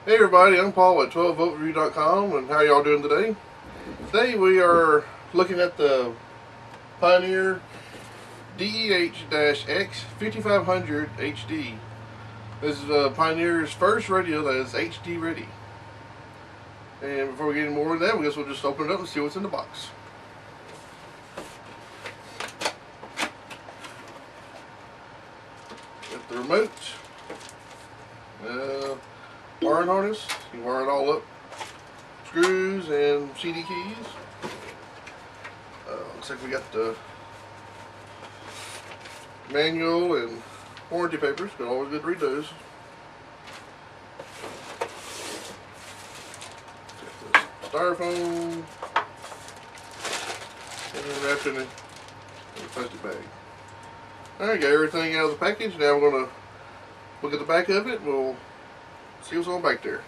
Hey everybody, I'm Paul at 12voltreview.com, and how y'all doing today? Today we are looking at the Pioneer Deh-x5500hd. This is Pioneer's first radio that is HD ready. And before we get any more of that, I guess we'll just open it up and see what's in the box. Got the remote, wiring harness. You can wire it all up, screws and CD keys. Looks like we got the manual and warranty papers, but always good to read those. Got the styrofoam and wrapped in a plastic bag. Alright, got everything out of the package. Now we're going to look at the back of it and we'll see what's all back there.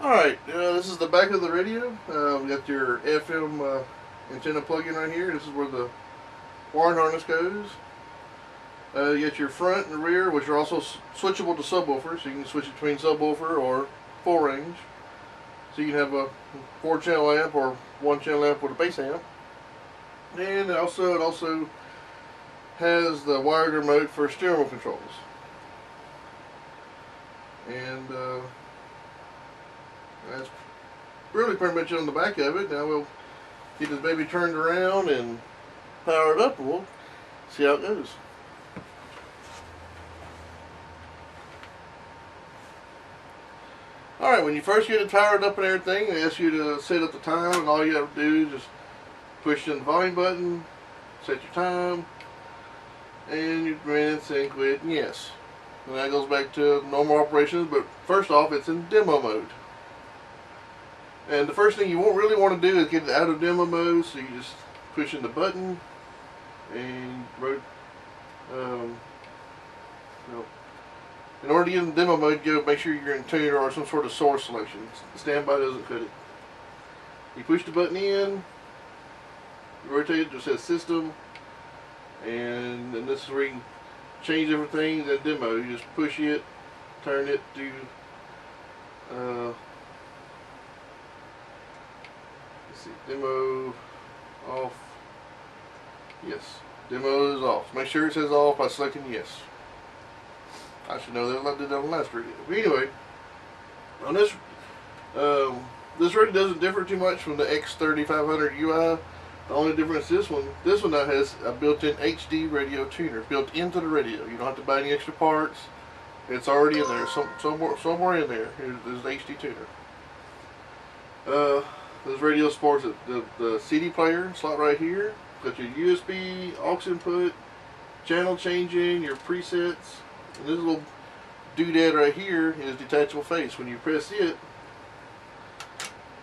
Alright, this is the back of the radio. We got your FM antenna plug-in right here. This is where the wiring harness goes. You got your front and rear, which are also switchable to subwoofer, so you can switch between subwoofer or full range. So you can have a 4-channel amp or 1-channel amp with a bass amp. And it also has the wired remote for steering wheel controls. And that's really pretty much on the back of it. Now we'll get this baby turned around and power it up, and we'll see how it goes. Alright, when you first get it powered up and everything, they ask you to set up the time, and all you have to do is just push in the volume button, set your time, and you rinse and quit, and yes. And that goes back to normal operations, but first off, it's in demo mode. And the first thing you won't really want to do is get it out of demo mode, so you just push in the button and in order to get in demo mode, you make sure you're in tuner or some sort of source selection. Standby doesn't cut it. You push the button in, you rotate it, just says system, and then this is where you can change everything in the demo. You just push it, turn it to demo off. Yes, demo is off. Make sure it says off by selecting yes. I should know that. I did that on the last video. But anyway, on this this radio doesn't differ too much from the X3500 UI. The only difference is this one now has a built-in HD radio tuner built into the radio. You don't have to buy any extra parts. It's already in there. Somewhere in there. There's the HD tuner. This radio supports the CD player slot right here. Got your USB, aux input, channel changing, your presets, and this little doodad right here is detachable face. When you press it,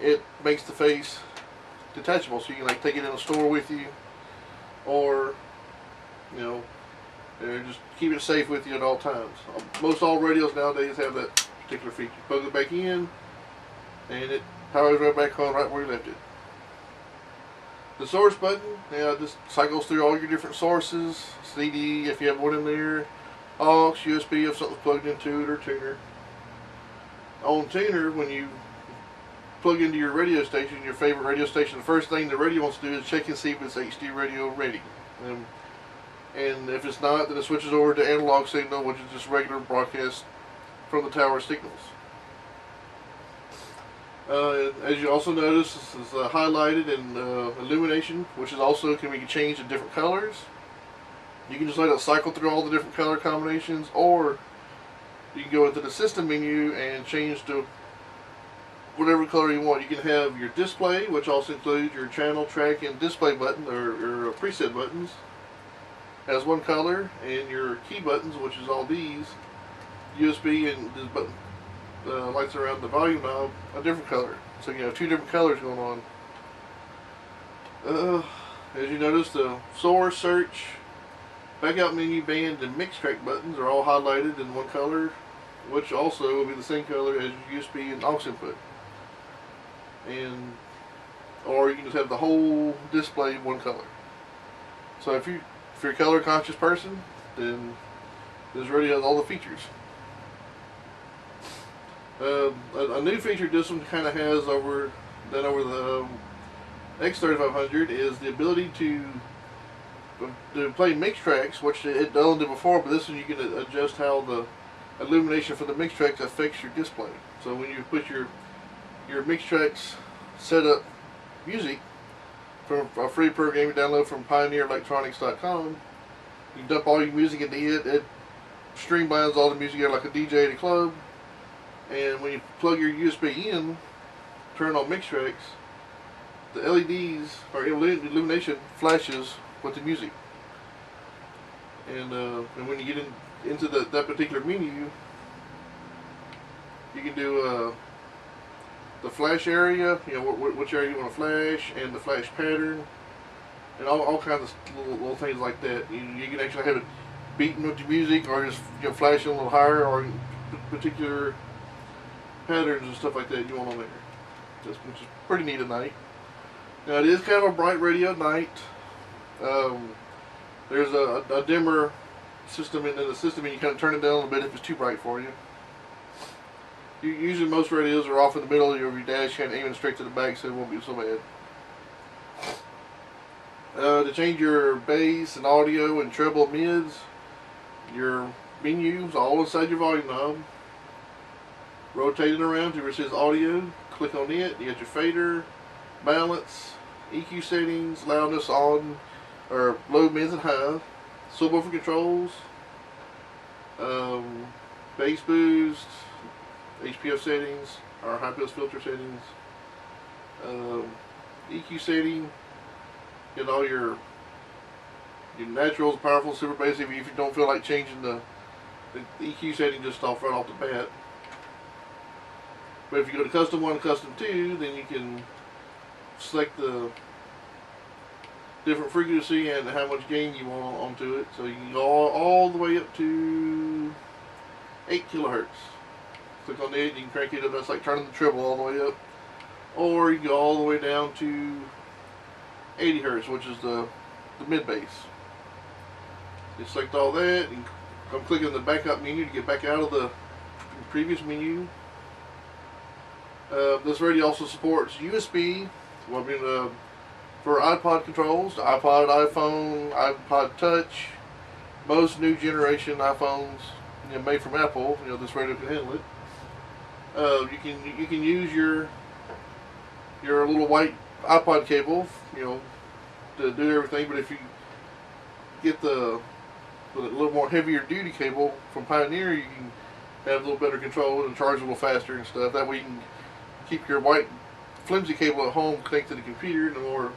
it makes the face detachable, so you can like take it in a store with you, or you know, just keep it safe with you at all times. Most all radios nowadays have that particular feature. Plug it back in, and it powers right back on right where you left it. The source button, just cycles through all your different sources. CD if you have one in there, aux, USB if something's plugged into it, or tuner. On tuner, when you plug into your radio station, your favorite radio station, the first thing the radio wants to do is check and see if it's HD radio ready. And if it's not, then it switches over to analog signal, which is just regular broadcast from the tower signals. As you also notice, this is highlighted in illumination, which is also can be changed in different colors. You can just let it cycle through all the different color combinations, or you can go into the system menu and change to whatever color you want. You can have your display, which also includes your channel, track, and display button, or preset buttons, as one color, and your key buttons, which is all these, USB and this button lights around the volume knob, a different color. So you have two different colors going on. As you notice, the source, search, backup menu, band, and mix track buttons are all highlighted in one color, which also will be the same color as your USB and aux input. Or you can just have the whole display one color. So if you're a color conscious person, then this radio has all the features. A new feature this one kind of has over the X5500 is the ability to play mix tracks, which it doesn't do before, but this one you can adjust how the illumination for the mix tracks affects your display. So when you put your mix tracks set up music from a free program you download from PioneerElectronics.com, you dump all your music into it. It streamlines all the music out like a DJ at a club. And when you plug your USB in, turn on mix tracks, the LEDs or illumination flashes with the music. And when you get into that particular menu, you can do the flash area, which area you want to flash, and the flash pattern, and all kinds of little things like that. You can actually have it beating with the music, or just flashing a little higher, or particular patterns and stuff like that you want on there, which is pretty neat at night. Now it is kind of a bright radio at night. There's a dimmer system in the system, and you kind of turn it down a little bit if it's too bright for you. Usually most radios are off in the middle of your dash, kind of aiming straight to the back, so it won't be so bad. To change your bass and audio and treble mids, your menus all inside your volume knob. Rotate it around to where it says audio, click on it, you got your fader, balance, EQ settings, loudness on, or low, mids, and high, subwoofer controls, bass boost, HPF settings, or high pass filter settings, EQ setting, get all your naturals, powerful, super bass, if you don't feel like changing the EQ setting just right off the bat. But if you go to custom 1 and custom 2, then you can select the different frequency and how much gain you want onto it. So you can go all the way up to 8 kilohertz. Click on it, you can crank it up. That's like turning the treble all the way up. Or you can go all the way down to 80 hertz, which is the mid bass. You select all that, and I'm clicking the backup menu to get back out of the previous menu. This radio also supports USB, for iPod controls, the iPod, iPhone, iPod Touch. Most new generation iPhones, made from Apple, this radio can handle it. You can use your little white iPod cable, to do everything. But if you get the little more heavier duty cable from Pioneer, you can have a little better control and charge a little faster and stuff. That way you can keep your white flimsy cable at home connected to the computer, and a more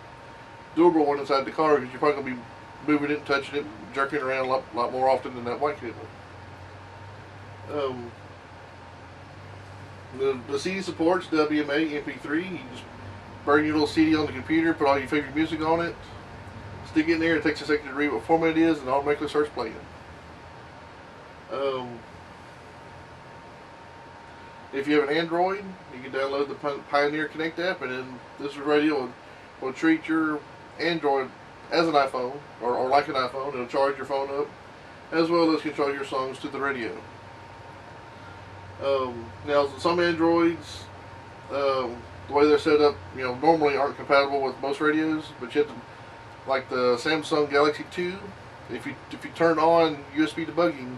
durable one inside the car, because you're probably going to be moving it, touching it, jerking it around a lot more often than that white cable. The CD supports WMA, MP3. You just burn your little CD on the computer, put all your favorite music on it, stick it in there. It takes a second to read what format it is, and automatically starts playing. If you have an Android, you can download the Pioneer Connect app, and then this radio will treat your Android as an iPhone, or like an iPhone. It'll charge your phone up, as well as control your songs to the radio. Now, some Androids, the way they're set up, normally aren't compatible with most radios. But you have to, like the Samsung Galaxy 2, if you turn on USB debugging,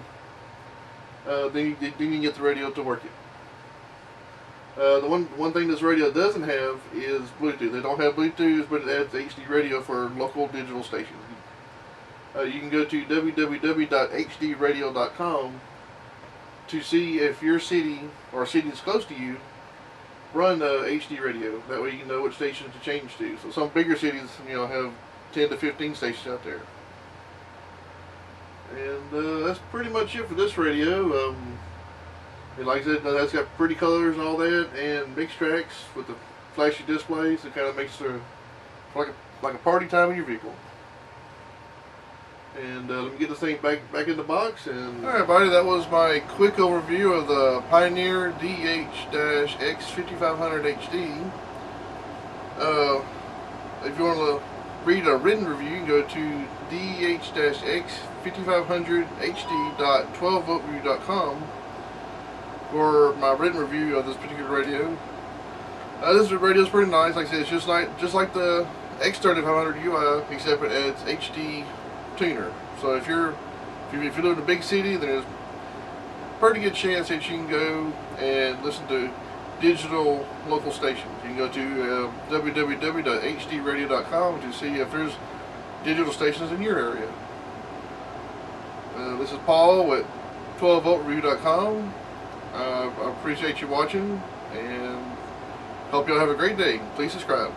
then you can get the radio to work it. The one thing this radio doesn't have is Bluetooth. They don't have Bluetooth, but it adds HD radio for local digital stations. You can go to www.hdradio.com to see if your city or cities close to you run HD radio. That way you can know which stations to change to. So some bigger cities, have 10 to 15 stations out there. And that's pretty much it for this radio. And like I said, that's got pretty colors and all that, and mixed tracks with the flashy displays. It kind of makes it like a party time in your vehicle. And let me get this thing back in the box. And all right, everybody, that was my quick overview of the Pioneer Deh-x5500hd. If you want to read a written review, you can go to Deh-x5500hd.12voltreview.com for my written review of this particular radio. This radio is pretty nice. Like I said, it's just like the X3500 UI, except it adds HD tuner. So if you live in a big city, then there's a pretty good chance that you can go and listen to digital local stations. You can go to www.hdradio.com to see if there's digital stations in your area. This is Paul at 12voltreview.com. I appreciate you watching, and hope y'all have a great day. Please subscribe.